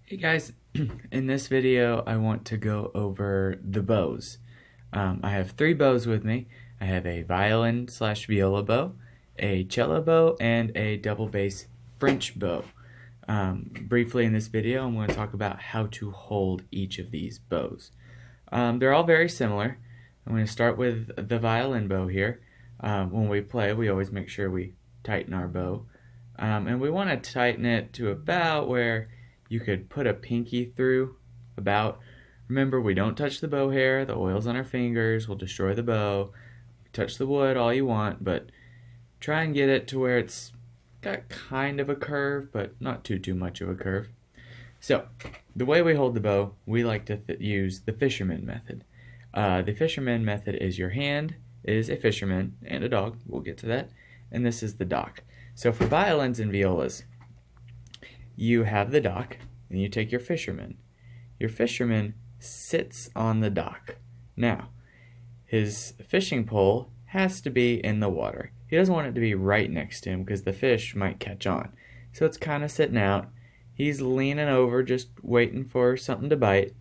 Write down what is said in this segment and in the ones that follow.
Hey guys, in this video I want to go over the bows. I have three bows with me. I have a violin slash viola bow, a cello bow, and a double bass French bow. Briefly in this video I'm going to talk about how to hold each of these bows. They're all very similar. I'm going to start with the violin bow here. When we play we always make sure we tighten our bow. And we want to tighten it to about where you could put a pinky through about. Remember, we don't touch the bow hair. The oils on our fingers will destroy the bow. Touch the wood all you want, but try and get it to where it's got kind of a curve, but not too much of a curve. So, the way we hold the bow, we like to use the fisherman method. The fisherman method is your hand is a fisherman and a dog. We'll get to that. And this is the dock. So for violins and violas, you have the dock, and you take your fisherman. Your fisherman sits on the dock. Now, his fishing pole has to be in the water. He doesn't want it to be right next to him because the fish might catch on. So it's kind of sitting out. He's leaning over, just waiting for something to bite.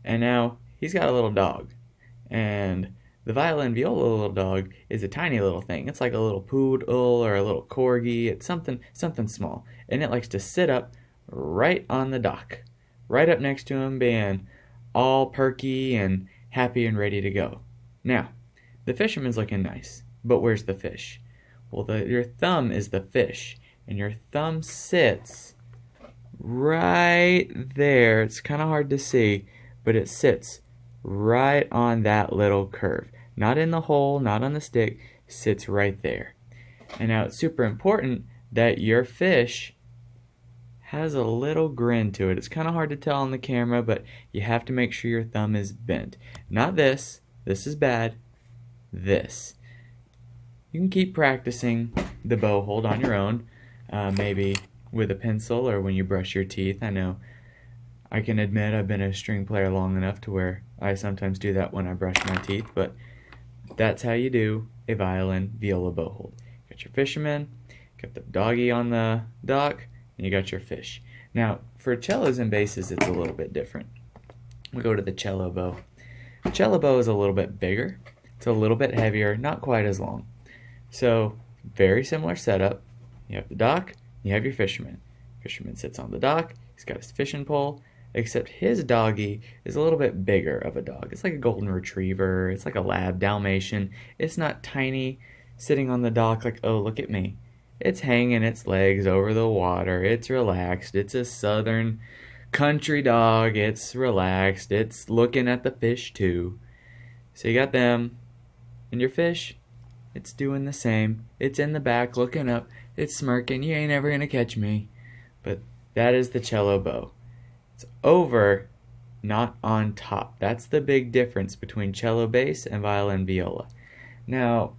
And now he's got a little dog. And the violin viola little dog is a tiny little thing. It's like a little poodle or a little corgi. It's something small. And it likes to sit up right on the dock, right up next to him, being all perky and happy and ready to go. Now, the fisherman's looking nice, but where's the fish? Well, your thumb is the fish, and your thumb sits right there. It's kind of hard to see, but it sits right on that little curve. Not in the hole, not on the stick, sits right there. And now it's super important that your fish has a little grin to it. It's kind of hard to tell on the camera, but you have to make sure your thumb is bent. Not this. This is bad. This. You can keep practicing the bow hold on your own, maybe with a pencil or when you brush your teeth. I know I can admit I've been a string player long enough to where I sometimes do that when I brush my teeth, but that's how you do a violin viola bow hold. Got your fisherman, got the doggy on the dock, and you got your fish. Now, for cellos and basses, it's a little bit different. We go to the cello bow. The cello bow is a little bit bigger. It's a little bit heavier, not quite as long. So, very similar setup. You have the dock, you have your fisherman. Fisherman sits on the dock, he's got his fishing pole, except his doggy is a little bit bigger of a dog. It's like a golden retriever, it's like a lab Dalmatian. It's not tiny, sitting on the dock like, oh, look at me. It's hanging its legs over the water, it's relaxed, it's a southern country dog, it's relaxed, it's looking at the fish too. So you got them, and your fish, it's doing the same. It's in the back looking up, it's smirking, you ain't ever gonna catch me. But that is the cello bow. It's over, not on top. That's the big difference between cello bass and violin viola. Now,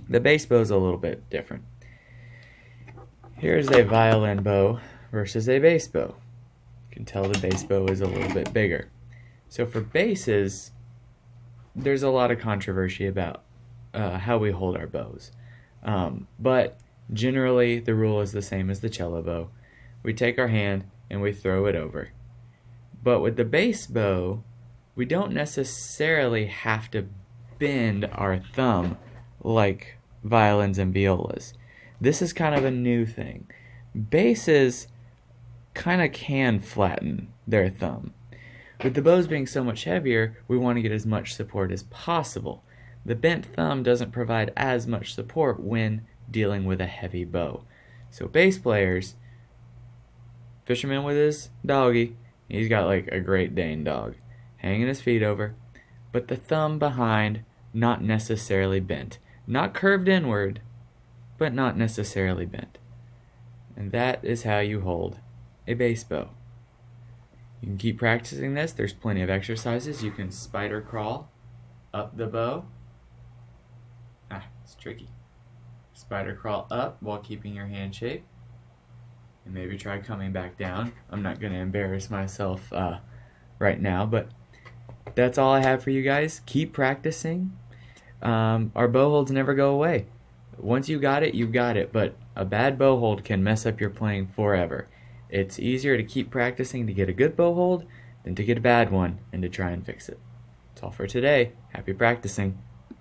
the bass bow is a little bit different. Here's a violin bow versus a bass bow. You can tell the bass bow is a little bit bigger. So for basses, there's a lot of controversy about how we hold our bows. But generally, the rule is the same as the cello bow. We take our hand and we throw it over. But with the bass bow, we don't necessarily have to bend our thumb like violins and violas. This is kind of a new thing. Basses kind of can flatten their thumb. With the bows being so much heavier, we want to get as much support as possible. The bent thumb doesn't provide as much support when dealing with a heavy bow. So bass players, fisherman with his doggy, he's got like a Great Dane dog, hanging his feet over, but the thumb behind not necessarily bent. Not curved inward, but not necessarily bent. And that is how you hold a bass bow. You can keep practicing this. There's plenty of exercises. You can spider crawl up the bow. It's tricky. Spider crawl up while keeping your hand shape. And maybe try coming back down. I'm not going to embarrass myself right now, but that's all I have for you guys. Keep practicing. Our bow holds never go away. Once you got it, you got it, but a bad bow hold can mess up your playing forever. It's easier to keep practicing to get a good bow hold than to get a bad one and to try and fix it. That's all for today. Happy practicing.